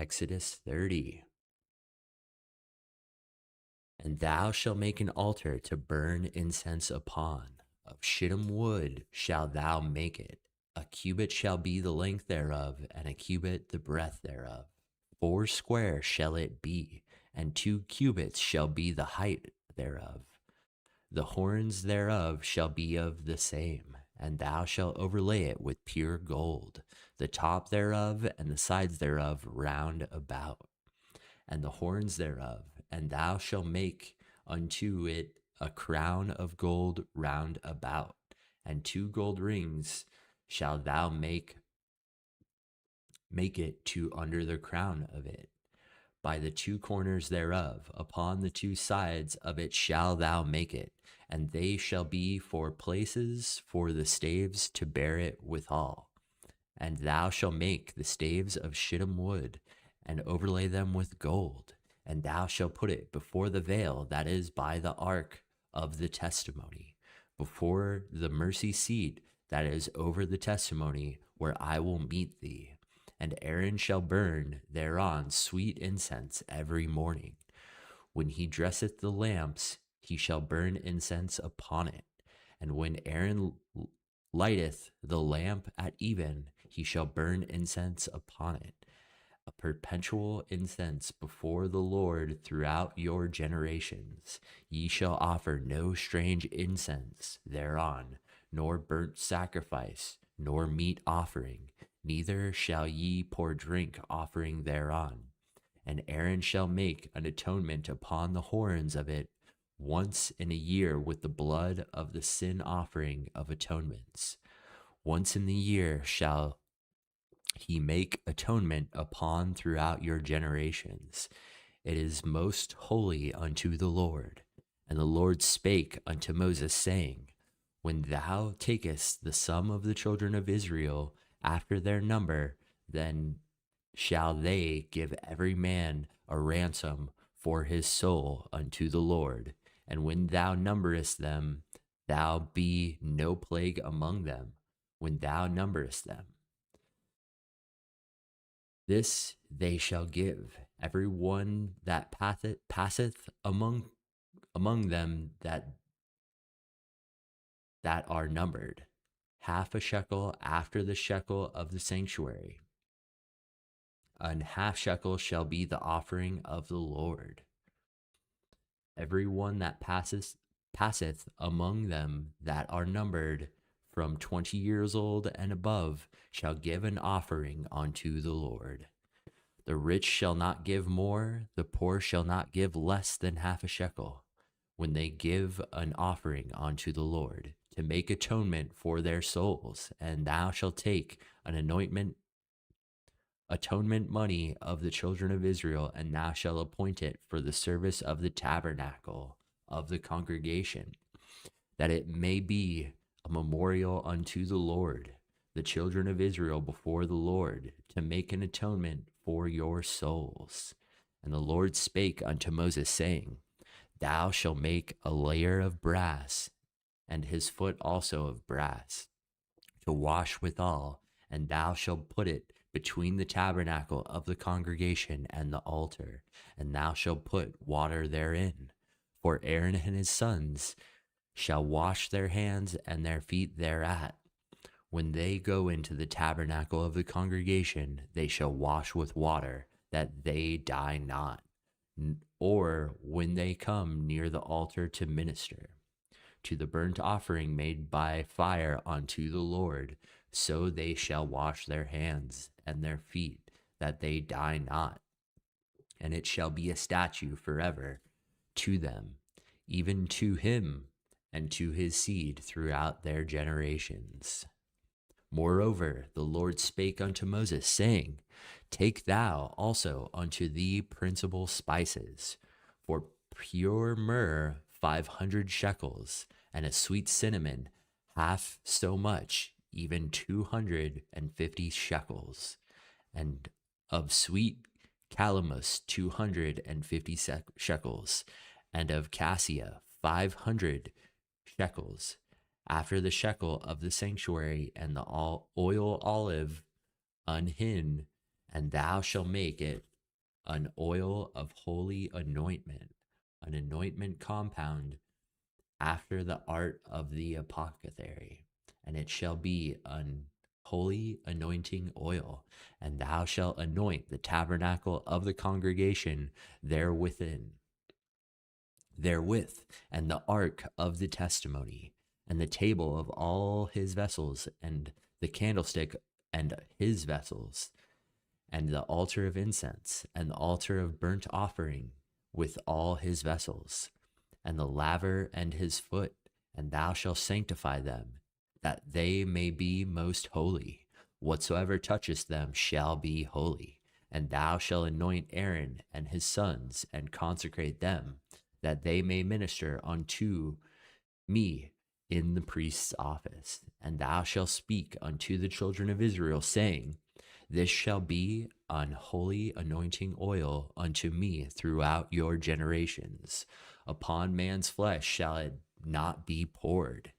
Exodus 30. And thou shalt make an altar to burn incense upon. Of shittim wood shalt thou make it. A cubit shall be the length thereof, and a cubit the breadth thereof. 4 square shall it be, and 2 cubits shall be the height thereof. The horns thereof shall be of the same, and thou shalt overlay it with pure gold, the top thereof and the sides thereof round about, and the horns thereof, and thou shalt make unto it a crown of gold round about, and 2 gold rings shalt thou make it to under the crown of it. By the 2 corners thereof, upon the 2 sides of it shalt thou make it, and they shall be for places for the staves to bear it withal. And thou shalt make the staves of shittim wood, and overlay them with gold, and thou shalt put it before the veil that is by the ark of the testimony, before the mercy seat that is over the testimony, where I will meet thee. And Aaron shall burn thereon sweet incense every morning. When he dresseth the lamps, he shall burn incense upon it. And when Aaron lighteth the lamp at even, he shall burn incense upon it, a perpetual incense before the Lord throughout your generations. Ye shall offer no strange incense thereon, nor burnt sacrifice, nor meat offering, neither shall ye pour drink offering thereon. And Aaron shall make an atonement upon the horns of it once in a year with the blood of the sin offering of atonements. Once in the year shall he make atonement upon throughout your generations. It is most holy unto the Lord. And the Lord spake unto Moses, saying, When thou takest the sum of the children of Israel after their number, then shall they give every man a ransom for his soul unto the Lord. And when thou numberest them, thou be no plague among them, when thou numberest them. This they shall give, every one that passeth among them that are numbered, half a shekel after the shekel of the sanctuary. And half shekel shall be the offering of the Lord. Every one that passeth among them that are numbered from 20 years old and above shall give an offering unto the Lord. The rich shall not give more, the poor shall not give less than half a shekel, when they give an offering unto the Lord, to make atonement for their souls. And thou shalt take an atonement money of the children of Israel, and thou shalt appoint it for the service of the tabernacle of the congregation, that it may be a memorial unto the Lord, the children of Israel before the Lord, to make an atonement for your souls. And the Lord spake unto Moses, saying, Thou shalt make a layer of brass, and his foot also of brass, to wash withal, and thou shalt put it between the tabernacle of the congregation and the altar, and thou shalt put water therein. For Aaron and his sons shall wash their hands and their feet thereat. When they go into the tabernacle of the congregation, they shall wash with water, that they die not, or when they come near the altar to minister, to the burnt offering made by fire unto the Lord, so they shall wash their hands and their feet, that they die not. And it shall be a statute forever to them, even to him and to his seed throughout their generations. Moreover, the Lord spake unto Moses, saying, Take thou also unto thee principal spices, for pure myrrh 500 shekels, and a sweet cinnamon half so much, even 250 shekels, and of sweet calamus 250 shekels, and of cassia 500 shekels, after the shekel of the sanctuary, and the oil olive unhin, and thou shalt make it an oil of holy anointment, an anointment compound after the art of the apothecary, and it shall be an holy anointing oil, and thou shalt anoint the tabernacle of the congregation therewith, and the ark of the testimony, and the table of all his vessels, and the candlestick and his vessels, and the altar of incense, and the altar of burnt offering with all his vessels, and the laver and his foot, and thou shalt sanctify them, that they may be most holy. Whatsoever toucheth them shall be holy. And thou shalt anoint Aaron and his sons, and consecrate them, that they may minister unto me in the priest's office. And thou shalt speak unto the children of Israel, saying, This shall be an holy anointing oil unto me throughout your generations. Upon man's flesh shall it not be poured,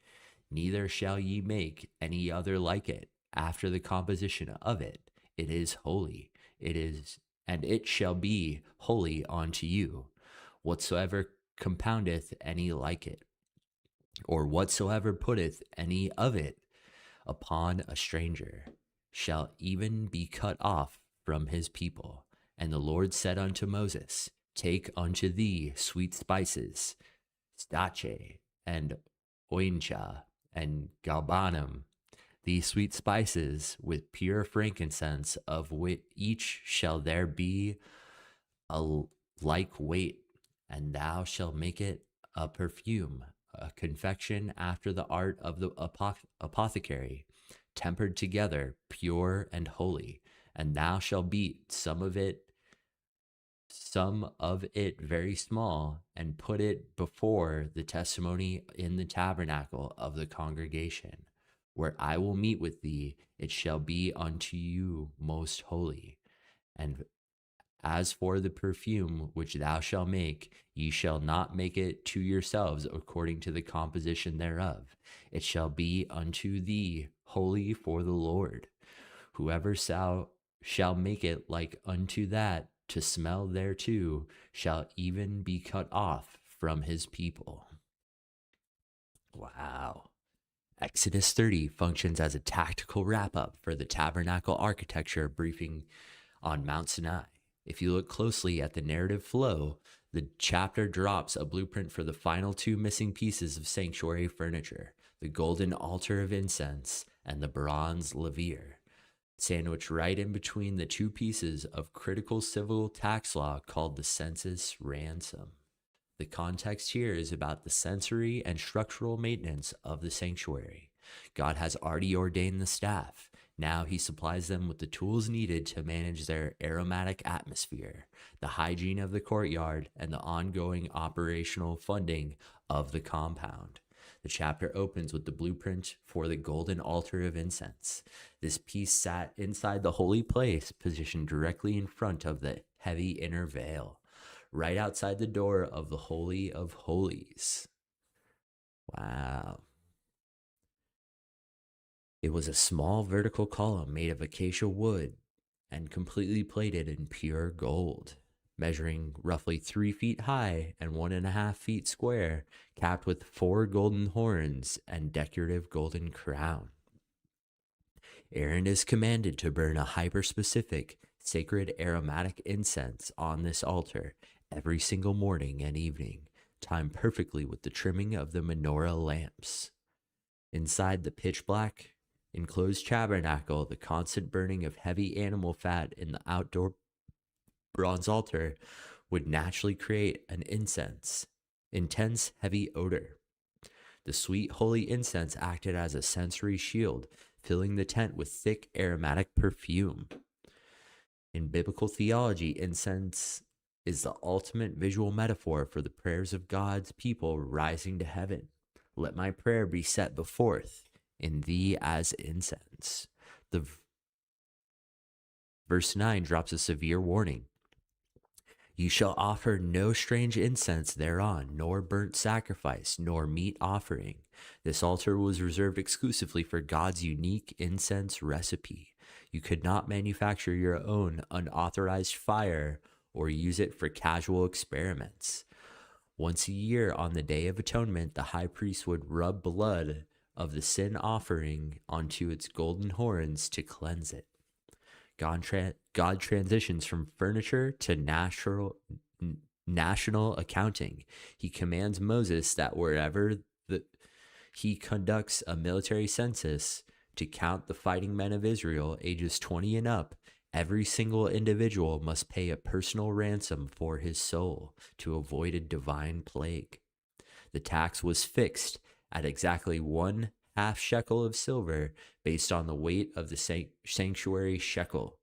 neither shall ye make any other like it. After the composition of it, it is holy. It is, and it shall be holy unto you. Whatsoever compoundeth any like it, or whatsoever putteth any of it upon a stranger, shall even be cut off from his people. And the Lord said unto Moses, Take unto thee sweet spices, stache, and oincha, and galbanum, these sweet spices with pure frankincense, of which each shall there be a like weight, and thou shalt make it a perfume, a confection after the art of the apothecary, tempered together, pure and holy. And thou shalt beat some of it very small, and put it before the testimony in the tabernacle of the congregation, where I will meet with thee. It shall be unto you most holy. And as for the perfume which thou shalt make, ye shall not make it to yourselves according to the composition thereof. It shall be unto thee holy for the Lord. Whoever shall make it like unto that, to smell thereto, shall even be cut off from his people. Wow. Exodus 30 functions as a tactical wrap-up for the tabernacle architecture briefing on Mount Sinai. If you look closely at the narrative flow, the chapter drops a blueprint for the final two missing pieces of sanctuary furniture, the golden altar of incense and the bronze laver, sandwiched right in between the two pieces of critical civil tax law called the Census ransom. The context here is about the sensory and structural maintenance of the sanctuary. God has already ordained the staff. Now he supplies them with the tools needed to manage their aromatic atmosphere, the hygiene of the courtyard, and the ongoing operational funding of the compound. The chapter opens with the blueprint for the golden altar of incense. This piece sat inside the holy place, positioned directly in front of the heavy inner veil, right outside the door of the Holy of Holies. Wow. It was a small vertical column made of acacia-wood and completely plated in pure gold, measuring roughly 3 feet high and 1.5 feet square, capped with 4 golden horns and decorative golden crown. Aaron is commanded to burn a hyper-specific, sacred aromatic incense on this altar every single morning and evening, timed perfectly with the trimming of the menorah lamps. Inside the pitch-black, enclosed tabernacle, the constant burning of heavy animal fat in the outdoor bronze altar would naturally create an intense, heavy odor. The sweet, holy incense acted as a sensory shield, filling the tent with thick, aromatic perfume. In biblical theology, incense is the ultimate visual metaphor for the prayers of God's people rising to heaven. Let my prayer be set before in thee as incense. The verse 9 drops a severe warning. You shall offer no strange incense thereon, nor burnt sacrifice, nor meat offering. This altar was reserved exclusively for God's unique incense recipe. You could not manufacture your own unauthorized fire or use it for casual experiments. Once a year on the Day of Atonement, the high priest would rub blood of the sin offering onto its golden horns to cleanse it. God transitions from furniture to national accounting. He commands Moses that wherever he conducts a military census to count the fighting men of Israel ages 20 and up, every single individual must pay a personal ransom for his soul to avoid a divine plague. The tax was fixed at exactly 1/2 shekel of silver based on the weight of the sanctuary shekel.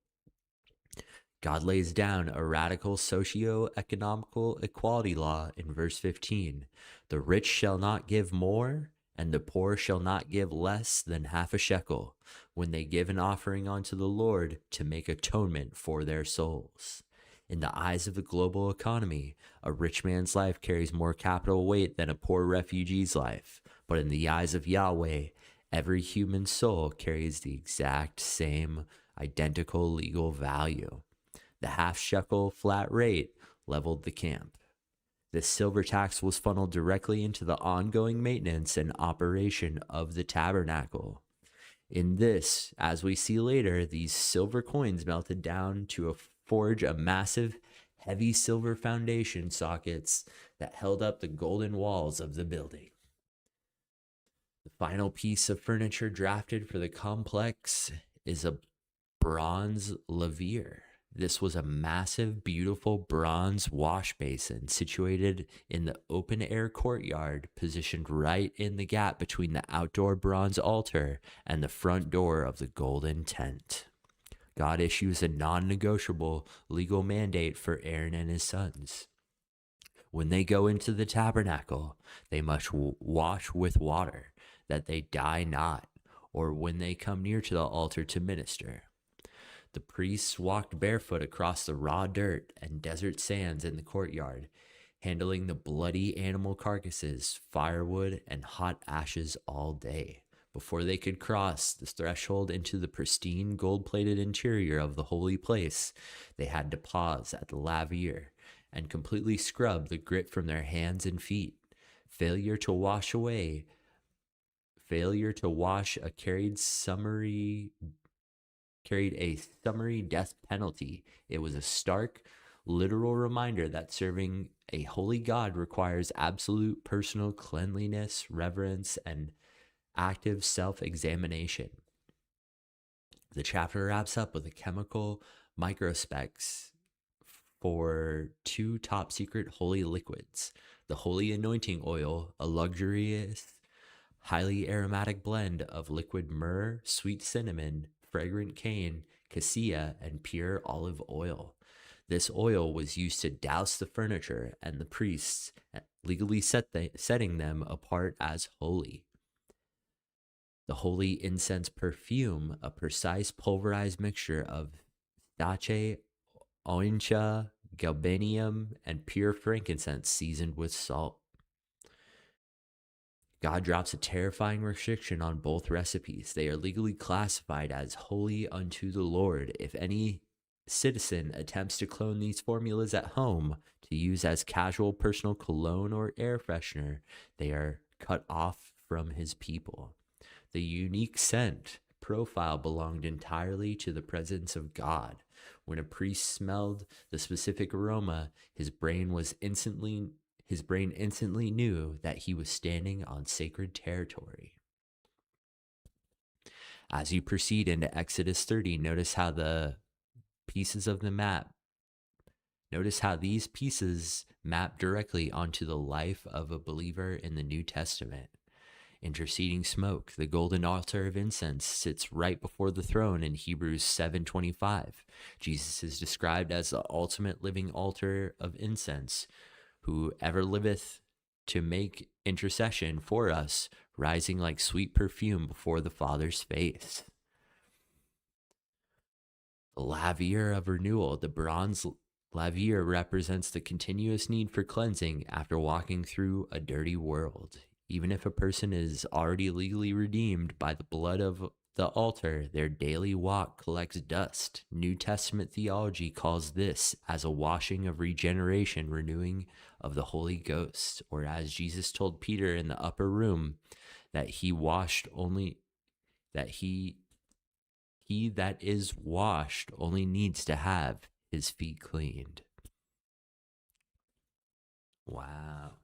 God lays down a radical socio-economical equality law in verse 15. The rich shall not give more, and the poor shall not give less than 1/2 shekel when they give an offering unto the Lord to make atonement for their souls. In the eyes of the global economy, a rich man's life carries more capital weight than a poor refugee's life. But in the eyes of Yahweh, every human soul carries the exact same identical legal value. The 1/2 shekel flat rate leveled the camp. This silver tax was funneled directly into the ongoing maintenance and operation of the tabernacle. In this, as we see later, these silver coins melted down to forge a massive, heavy silver foundation sockets that held up the golden walls of the building. The final piece of furniture drafted for the complex is a bronze laver. This was a massive, beautiful bronze wash basin situated in the open-air courtyard, positioned right in the gap between the outdoor bronze altar and the front door of the golden tent. God issues a non-negotiable legal mandate for Aaron and his sons. When they go into the tabernacle, they must wash with water, that they die not, or when they come near to the altar to minister. The priests walked barefoot across the raw dirt and desert sands in the courtyard, handling the bloody animal carcasses, firewood, and hot ashes all day. Before they could cross the threshold into the pristine gold-plated interior of the holy place, they had to pause at the laver and completely scrub the grit from their hands and feet. Failure to wash carried a summary death penalty. It was a stark, literal reminder that serving a holy God requires absolute personal cleanliness, reverence, and active self-examination. The chapter wraps up with a chemical microspecs for 2 top-secret holy liquids: the holy anointing oil, a luxurious, highly aromatic blend of liquid myrrh, sweet cinnamon, fragrant cane, cassia, and pure olive oil. This oil was used to douse the furniture, and the priests legally setting them apart as holy. The holy incense perfume, a precise pulverized mixture of dace, onycha, galbanium, and pure frankincense seasoned with salt. God drops a terrifying restriction on both recipes. They are legally classified as holy unto the Lord. If any citizen attempts to clone these formulas at home to use as casual personal cologne or air freshener, they are cut off from his people. The unique scent profile belonged entirely to the presence of God. When a priest smelled the specific aroma, his brain instantly knew that he was standing on sacred territory. As you proceed into Exodus 30, notice how these pieces map directly onto the life of a believer in the New Testament. Interceding smoke, the golden altar of incense, sits right before the throne in Hebrews 7:25. Jesus is described as the ultimate living altar of incense, who ever liveth to make intercession for us, rising like sweet perfume before the Father's face. The laver of renewal, the bronze laver, represents the continuous need for cleansing after walking through a dirty world. Even if a person is already legally redeemed by the blood of The altar, their daily walk, collects dust. New Testament theology calls this as a washing of regeneration, renewing of the Holy Ghost, or as Jesus told Peter in the upper room, that he washed only that he that is washed only needs to have his feet cleaned. Wow.